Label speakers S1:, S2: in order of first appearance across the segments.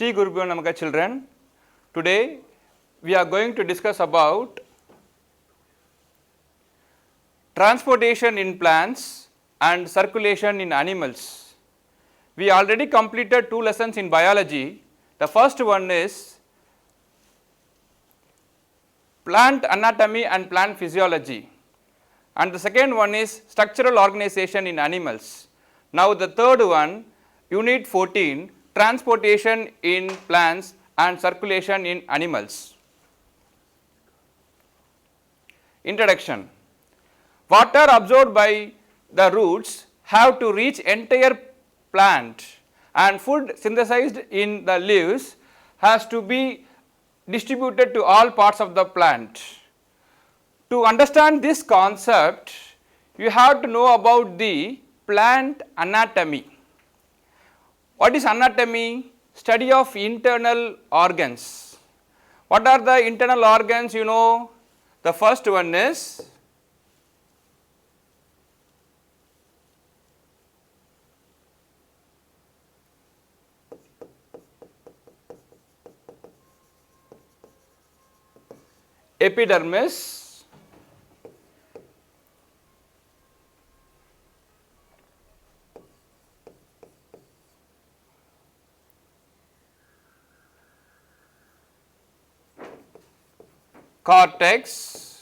S1: Shri Gurubhyo Namaha children. Today we are going to discuss about transportation in plants and circulation in animals. We already completed 2 lessons in biology. The first one is plant anatomy and plant physiology, and the second one is structural organization in animals. Now the third one, unit 14, transportation in plants and circulation in animals. Introduction. Water absorbed by the roots have to reach entire plant, and food synthesized in the leaves has to be distributed to all parts of the plant. To understand this concept, you have to know about the plant anatomy. What is anatomy? Study of internal organs. What are the internal organs you know? The first one is epidermis, cortex,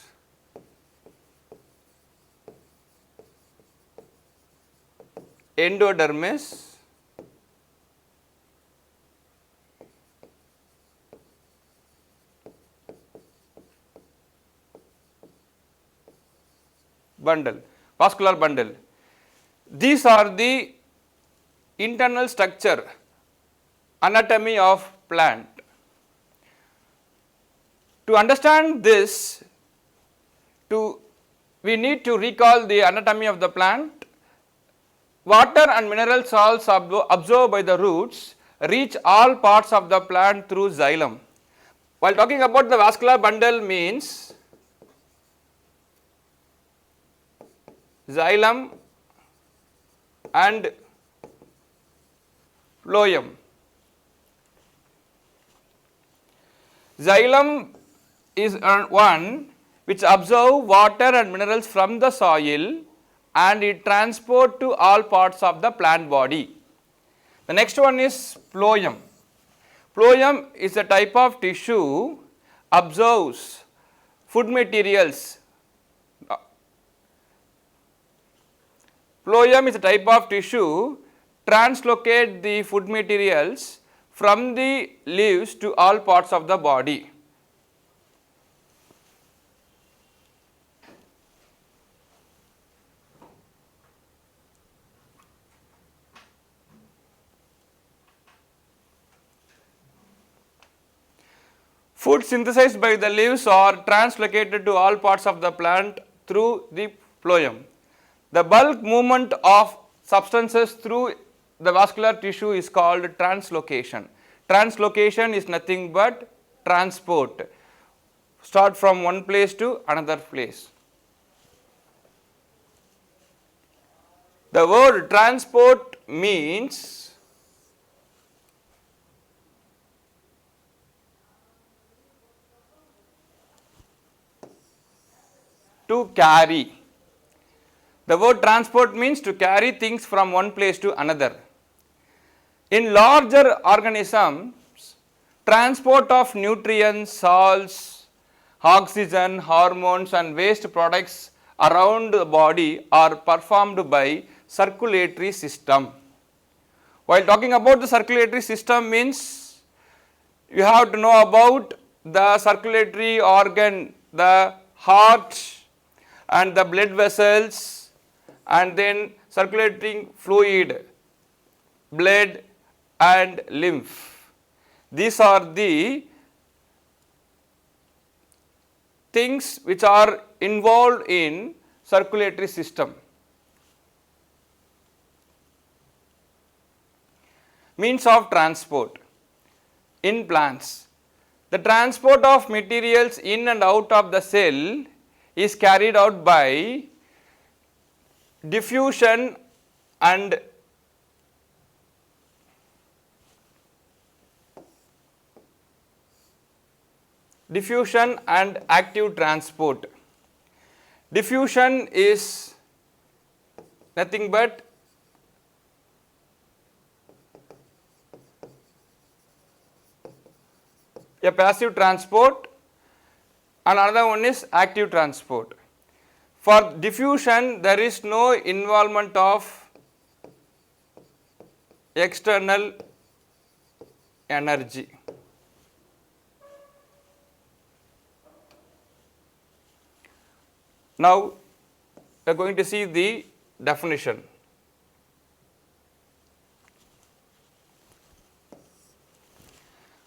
S1: endodermis, bundle, vascular bundle. These are the internal structure, anatomy of plant. To understand this, we need to recall the anatomy of the plant. Water and mineral salts absorbed by the roots reach all parts of the plant through xylem. While talking about the vascular bundle means xylem and phloem. Xylem is one which absorb water and minerals from the soil and it transport to all parts of the plant body. The next one is phloem. Phloem is a type of tissue absorbs food materials. Phloem is a type of tissue translocate the food materials from the leaves to all parts of the body. Food synthesized by the leaves are translocated to all parts of the plant through the phloem. The bulk movement of substances through the vascular tissue is called translocation. Translocation is nothing but transport, start from one place to another place. The word transport means to carry. The word transport means to carry things from one place to another. In larger organisms, transport of nutrients, salts, oxygen, hormones and waste products around the body are performed by circulatory system. While talking about the circulatory system means you have to know about the circulatory organ, the heart and the blood vessels and then circulating fluid, blood and lymph. These are the things which are involved in circulatory system. Means of transport in plants. The transport of materials in and out of the cell is carried out by diffusion and diffusion and active transport. Diffusion is nothing but a passive transport and another one is active transport. For diffusion, there is no involvement of external energy. Now, we are going to see the definition.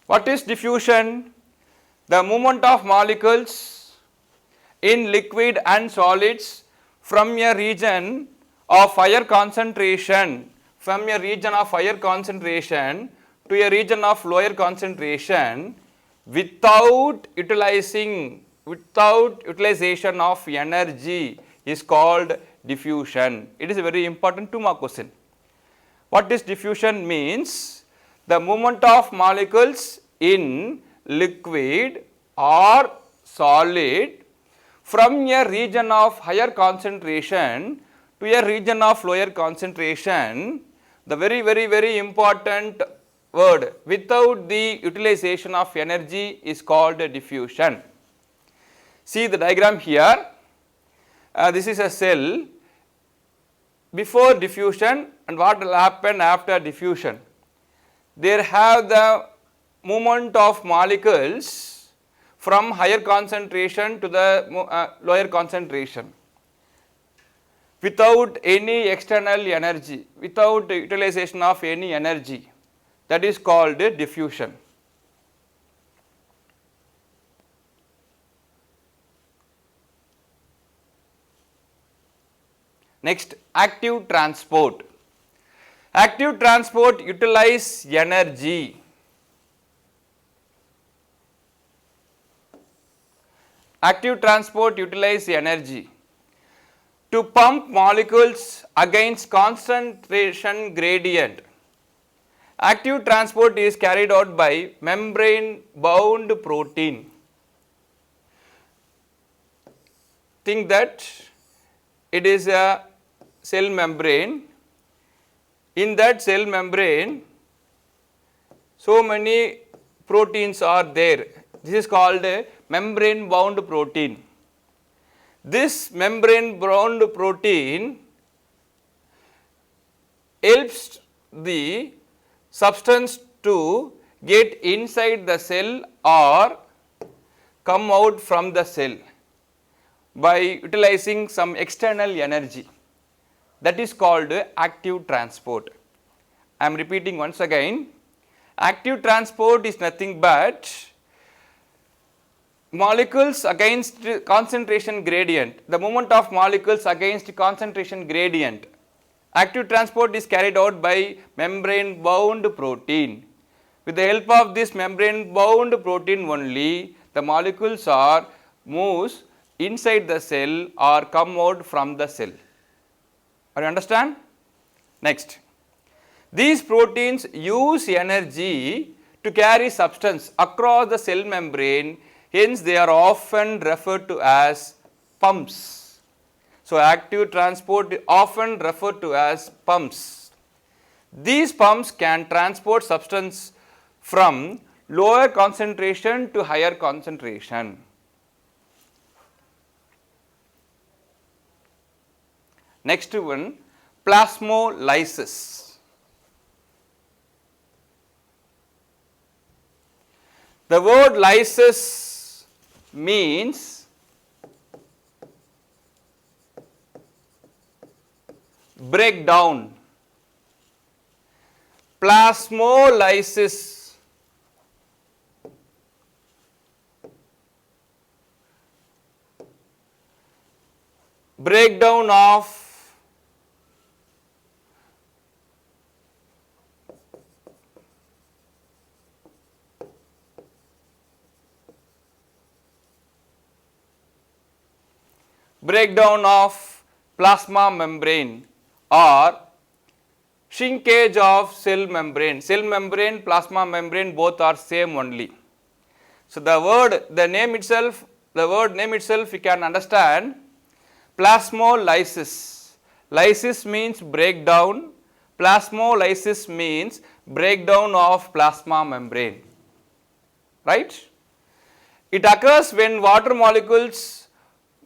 S1: What is diffusion? The movement of molecules in liquid and solids from a region of higher concentration, to a region of lower concentration without utilization of energy is called diffusion. It is a very important 2-mark question. What is diffusion means? The movement of molecules in liquid or solid from a region of higher concentration to a region of lower concentration. The very important word, without the utilization of energy, is called diffusion. See the diagram here. This is a cell before diffusion and what will happen after diffusion. There have the movement of molecules from higher concentration to the lower concentration without any external energy, without utilization of any energy. That is called diffusion. Next, active transport. Active transport utilize energy. Active transport utilize energy to pump molecules against concentration gradient. Active transport is carried out by membrane bound protein. Think that it is a cell membrane. In that cell membrane, so many proteins are there. This is called a membrane bound protein. This membrane bound protein helps the substance to get inside the cell or come out from the cell by utilizing some external energy. That is called active transport. I am repeating once again. Active transport is nothing but molecules against concentration gradient, the movement of molecules against concentration gradient. Active transport is carried out by membrane bound protein. With the help of this membrane bound protein only, the molecules are moves inside the cell or come out from the cell. Are you understand? Next, these proteins use energy to carry substance across the cell membrane. Hence, they are often referred to as pumps. So, active transport is often referred to as pumps. These pumps can transport substance from lower concentration to higher concentration. Next one, plasmolysis. The word lysis means breakdown. Plasmolysis, breakdown of plasma membrane or shrinkage of cell membrane. Cell membrane, plasma membrane both are same only. So the word name itself you can understand plasmolysis. Lysis means breakdown, plasmolysis means breakdown of plasma membrane, right. It occurs when water molecules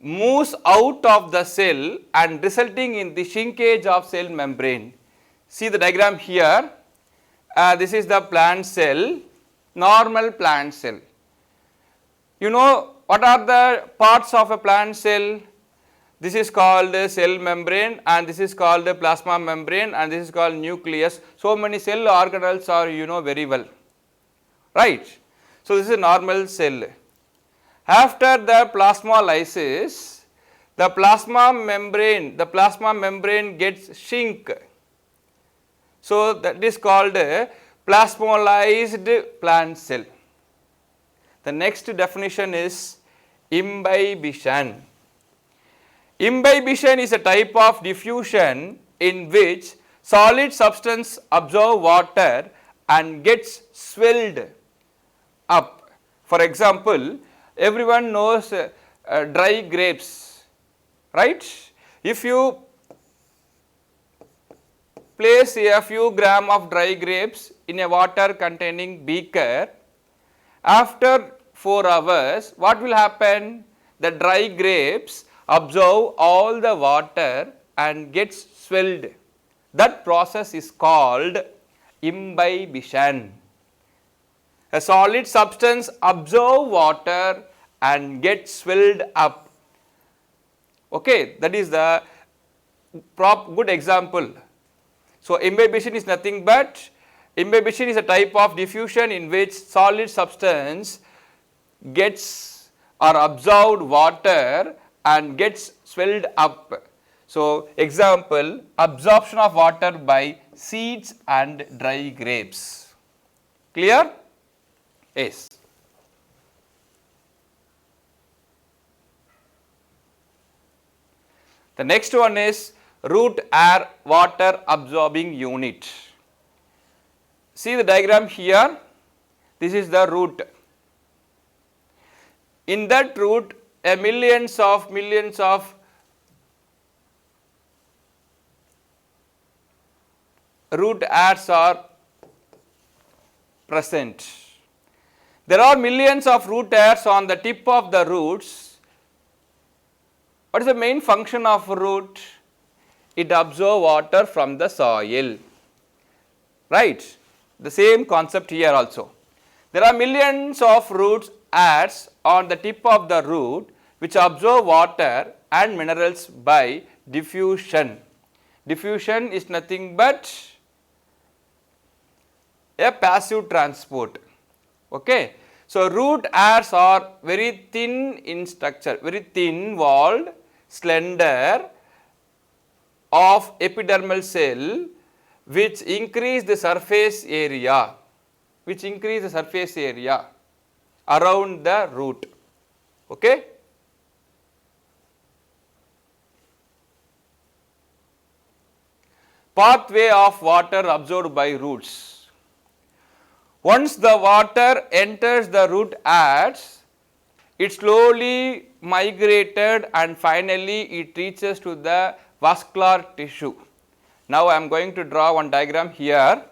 S1: moves out of the cell and resulting in the shrinkage of cell membrane. See the diagram here, this is the plant cell, normal plant cell. You know what are the parts of a plant cell? This is called cell membrane and this is called plasma membrane and this is called nucleus. So many cell organelles are you know very well, right. So this is a normal cell. After the plasmolysis, the plasma membrane gets shrink. So that is called plasmolyzed plant cell. The next definition is imbibition. Imbibition is a type of diffusion in which solid substance absorb water and gets swelled up. For example, everyone knows dry grapes, right. If you place a few gram of dry grapes in a water containing beaker, after 4 hours what will happen? The dry grapes absorb all the water and gets swelled. That process is called imbibition. A solid substance absorb water and get swelled up. Okay, that is the good example. So imbibition is nothing but imbibition is a type of diffusion in which solid substance gets or absorbed water and gets swelled up. So example, absorption of water by seeds and dry grapes. Clear? Yes. The next one is root air water absorbing unit. See the diagram here, this is the root. In that root millions of root hairs are present. There are millions of root hairs on the tip of the roots. What is the main function of root? It absorbs water from the soil, right. The same concept here also. There are millions of root hairs on the tip of the root which absorb water and minerals by diffusion. Diffusion is nothing but a passive transport. Okay. So root hairs are very thin in structure, very thin walled, slender, of epidermal cell which increase the surface area, around the root. Okay. Pathway of water absorbed by roots. Once the water enters the root hairs, it slowly migrated and finally it reaches to the vascular tissue. Now I am going to draw one diagram here.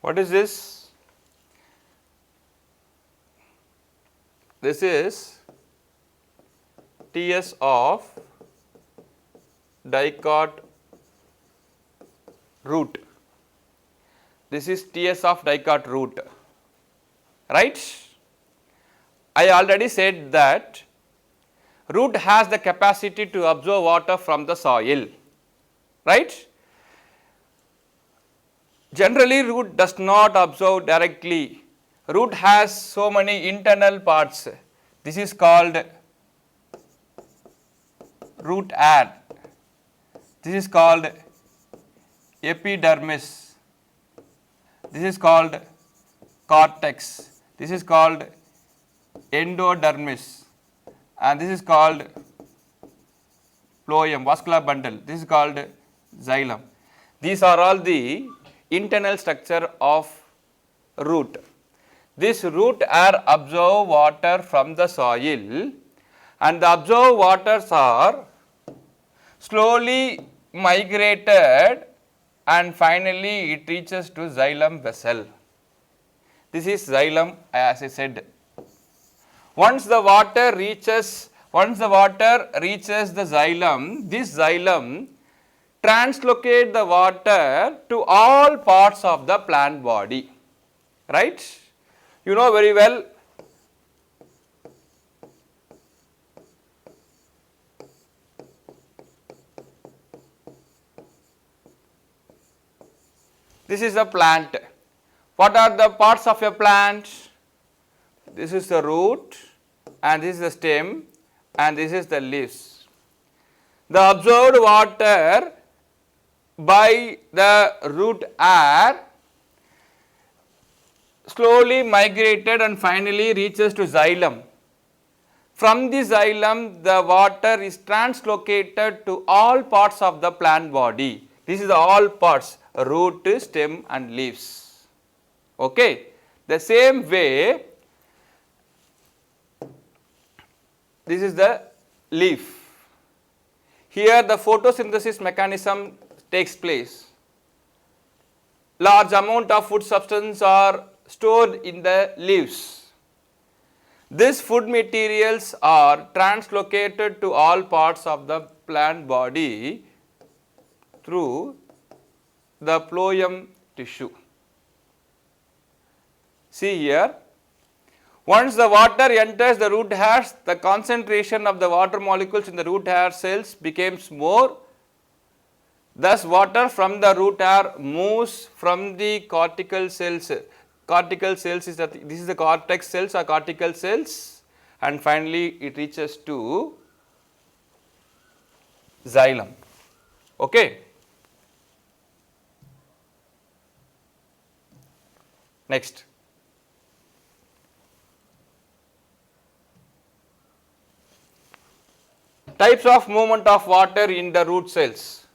S1: What is this? This is Ts of dicot root. This is Ts of dicot root, right? I already said that root has the capacity to absorb water from the soil, right? Generally, root does not absorb directly. Root has so many internal parts. This is called root air. This is called epidermis. This is called cortex. This is called endodermis. And this is called phloem, vascular bundle. This is called xylem. These are all the internal structure of root. This root air absorb water from the soil, and the absorbed waters are slowly migrated and finally it reaches to xylem vessel. This is xylem, as I said. Once the water reaches the xylem, this xylem translocate the water to all parts of the plant body, right? You know very well this is a plant. What are the parts of a plant? This is the root, and this is the stem, and this is the leaves. The absorbed water by the root air slowly migrated and finally reaches to xylem. From the xylem, the water is translocated to all parts of the plant body. This is the all parts, root, stem and leaves. Okay. The same way, this is the leaf. Here the photosynthesis mechanism takes place. Large amount of food substance are stored in the leaves. These food materials are translocated to all parts of the plant body through the phloem tissue. See here, once the water enters the root hairs, the concentration of the water molecules in the root hair cells becomes more. Thus, water from the root hair moves from the cortical cells. Cortical cells is that this is the cortex cells or cortical cells, and finally it reaches to xylem. Okay. Next. Types of movement of water in the root cells.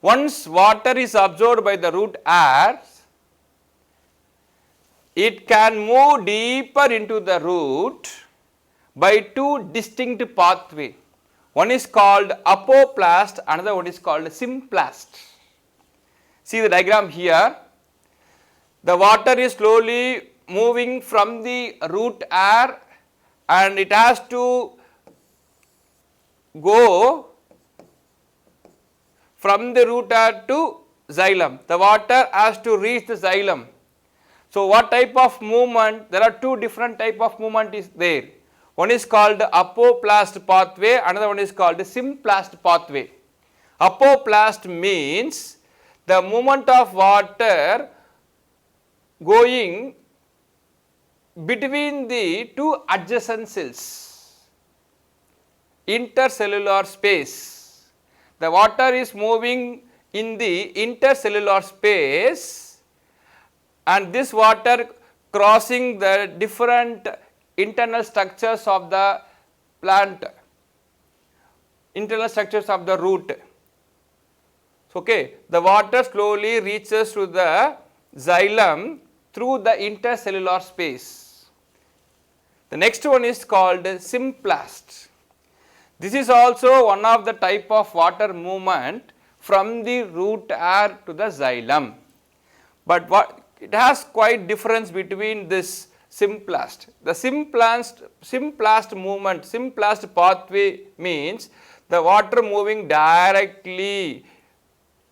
S1: Once water is absorbed by the root air, it can move deeper into the root by two distinct pathways. One is called apoplast, another one is called symplast. See the diagram here. The water is slowly moving from the root air and it has to go from the root air to xylem. The water has to reach the xylem. So, what type of movement? There are two different type of movement is there. One is called apoplast pathway, another one is called symplast pathway. Apoplast means the movement of water going between the two adjacent cells, intercellular space. The water is moving in the intercellular space, and this water crossing the different internal structures of the plant, internal structures of the root. Okay, the water slowly reaches to the xylem through the intercellular space. The next one is called symplast. This is also one of the type of water movement from the root air to the xylem. But what it has quite difference between this symplast. The symplast movement, symplast pathway means the water moving directly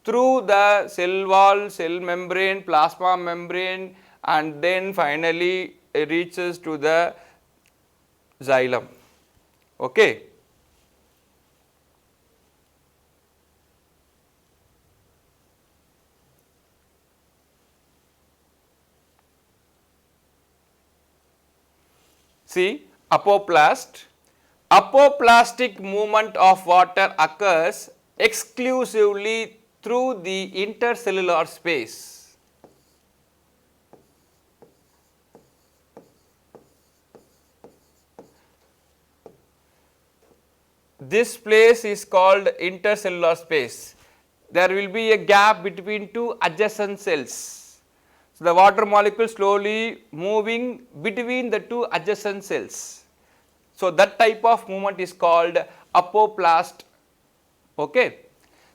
S1: through the cell wall, cell membrane, plasma membrane, and then finally it reaches to the xylem. Okay. See, apoplast. Apoplastic movement of water occurs exclusively through the intercellular space. This place is called intercellular space. There will be a gap between two adjacent cells. So, the water molecule slowly moving between the two adjacent cells. So, that type of movement is called apoplast. Okay.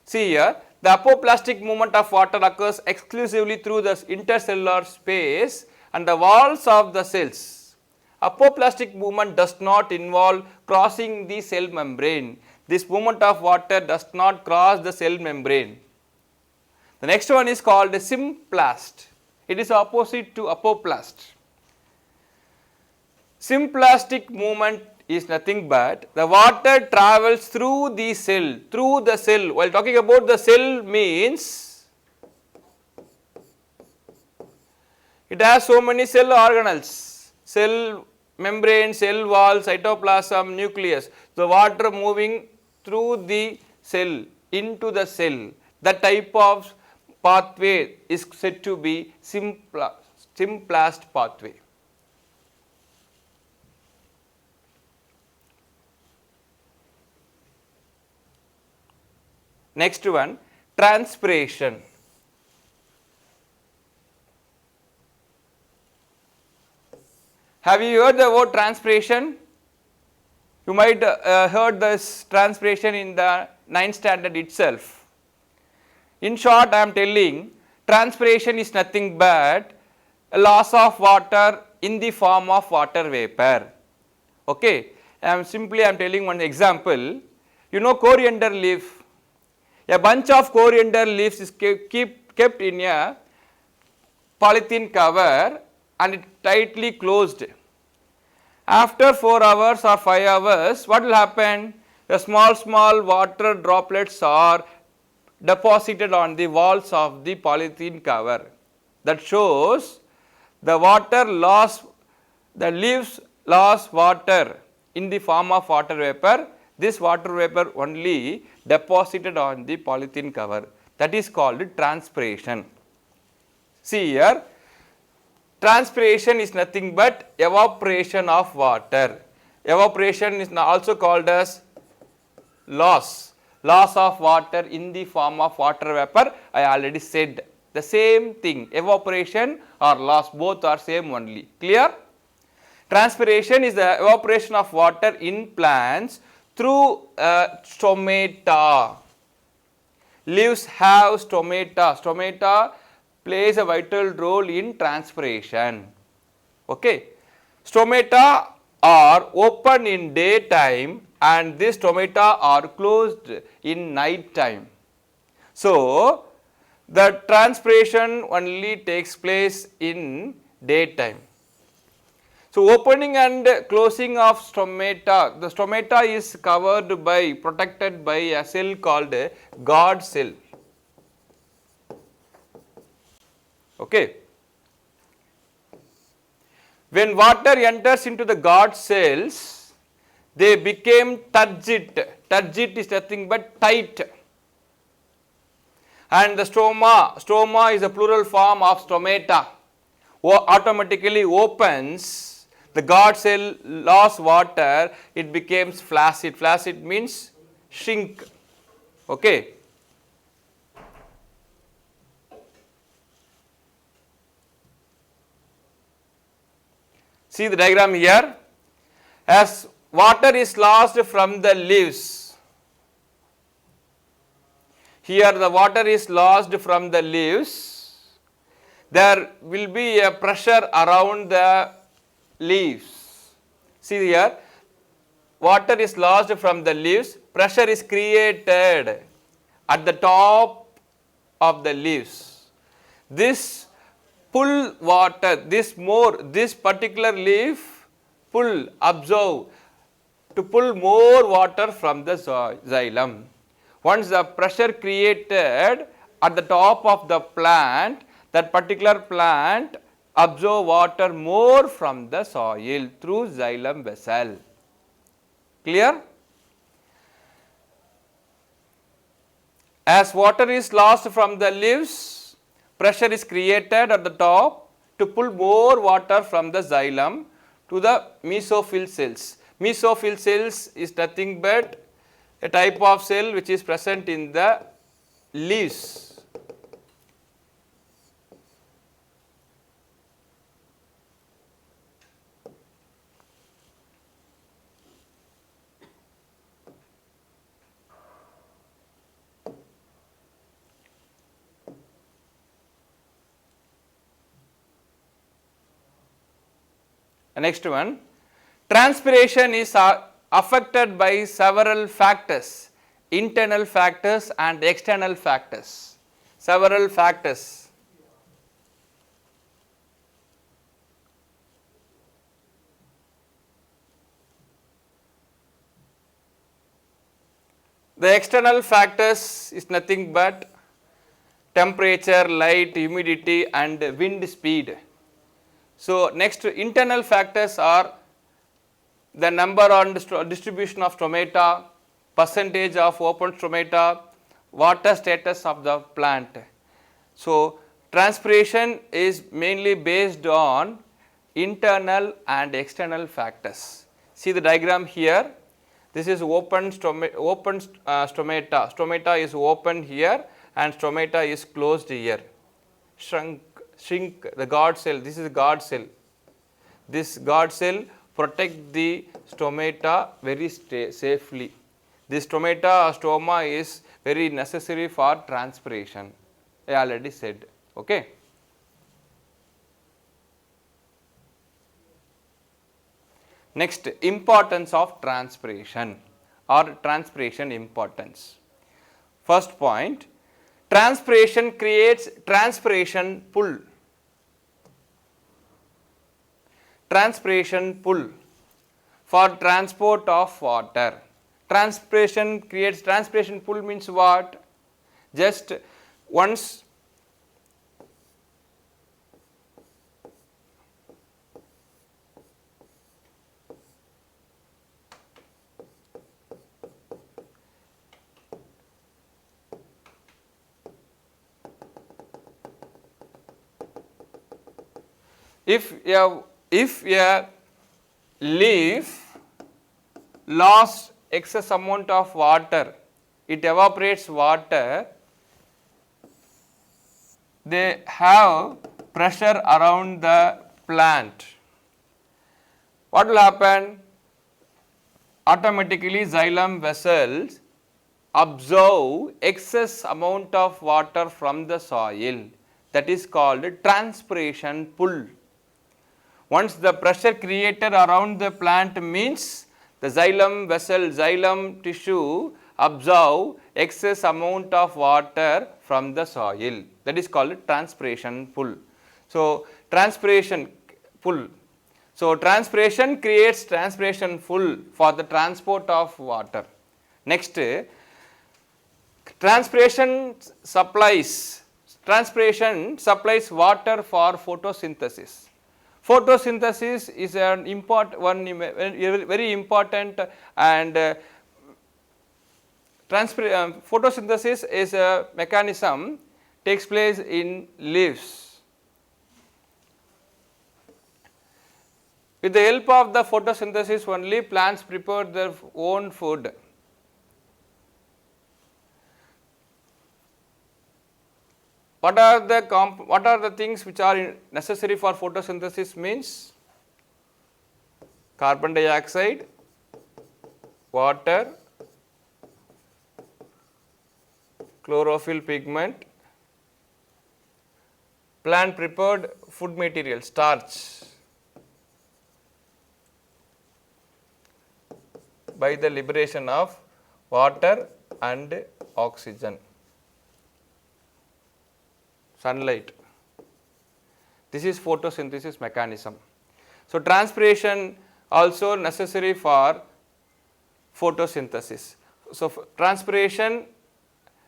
S1: See here, the apoplastic movement of water occurs exclusively through the intercellular space and the walls of the cells. Apoplastic movement does not involve crossing the cell membrane. This movement of water does not cross the cell membrane. The next one is called symplast. It is opposite to apoplast. Symplastic movement is nothing but the water travels through the cell, While talking about the cell means it has so many cell organelles, cell membrane, cell wall, cytoplasm, nucleus. The water moving through the cell into the cell. That type of pathway is said to be symplast pathway. Next one, transpiration. Have you heard the word transpiration? You might heard this transpiration in the 9th standard itself. In short, I am telling transpiration is nothing but a loss of water in the form of water vapor. Okay, I am telling one example. You know coriander leaf. A bunch of coriander leaves is kept in a polythene cover and it tightly closed. After 4 hours or 5 hours, what will happen? The small water droplets are deposited on the walls of the polythene cover. That shows the leaves lost water in the form of water vapor. This water vapor only deposited on the polythene cover. That is called transpiration. See here, transpiration is nothing but evaporation of water. Evaporation is also called as loss of water in the form of water vapor. I already said the same thing, evaporation or loss, both are same only. Clear? Transpiration is the evaporation of water in plants through stomata. Leaves have stomata. Stomata plays a vital role in transpiration. Okay. Stomata are open in daytime and these stomata are closed in night time. So, the transpiration only takes place in daytime. So, opening and closing of stomata, the stomata is protected by a cell called a guard cell. Okay. When water enters into the guard cells, they became turgid. Turgid is nothing but tight. And the stoma is a plural form of stomata, automatically opens. The guard cell lost water, it becomes flaccid. Flaccid means shrink. Okay. See the diagram here. As water is lost from the leaves, here the water is lost from the leaves, there will be a pressure around the leaves. See here, water is lost from the leaves, pressure is created at the top of the leaves. This pull water, this particular leaf absorb to pull more water from the xylem. Once the pressure created at the top of the plant, that particular plant absorb water more from the soil through xylem vessel. Clear? As water is lost from the leaves, pressure is created at the top to pull more water from the xylem to the mesophyll cells. Mesophyll cells is nothing but a type of cell which is present in the leaves. Next one, transpiration is affected by several factors, internal factors and external factors. Several factors. The external factors is nothing but temperature, light, humidity and wind speed. So, next internal factors are the number and distribution of stomata, percentage of open stomata, water status of the plant. So, transpiration is mainly based on internal and external factors. See the diagram here, this is open stomata, stomata is open here and stomata is closed here, shrink the guard cell, this is guard cell. This guard cell protect the stomata very safely. This stomata or stoma is very necessary for transpiration, I already said. Okay. Next, importance of transpiration or transpiration importance. First point, transpiration creates transpiration pull. Transpiration pull for transport of water. Transpiration creates transpiration pull means what? Just once if a leaf lost excess amount of water, it evaporates water, they have pressure around the plant. What will happen? Automatically xylem vessels absorb excess amount of water from the soil, that is called transpiration pull. Once the pressure created around the plant means the xylem vessel, xylem tissue absorb excess amount of water from the soil, that is called transpiration pull. So, transpiration pull. So, transpiration creates transpiration pull for the transport of water. Next, transpiration supplies water for photosynthesis. Photosynthesis is an very important and photosynthesis is a mechanism takes place in leaves. With the help of the photosynthesis only plants prepare their own food. What are the things which are necessary for photosynthesis means? Carbon dioxide, water, chlorophyll pigment, Plant prepared food material, starch, by the liberation of water and oxygen. Sunlight. This is photosynthesis mechanism. So, transpiration also necessary for photosynthesis. So, transpiration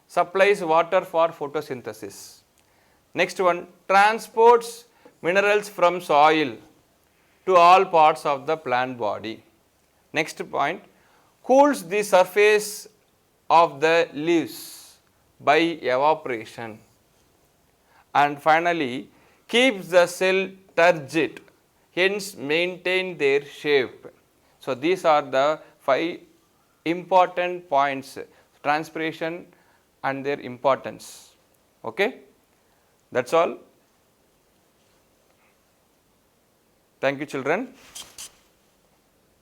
S1: supplies water for photosynthesis. Next one, transports minerals from soil to all parts of the plant body. Next point, cools the surface of the leaves by evaporation. And finally, keeps the cell turgid, hence maintain their shape. So, these are the 5 important points, transpiration and their importance. Okay? That is all. Thank you, children.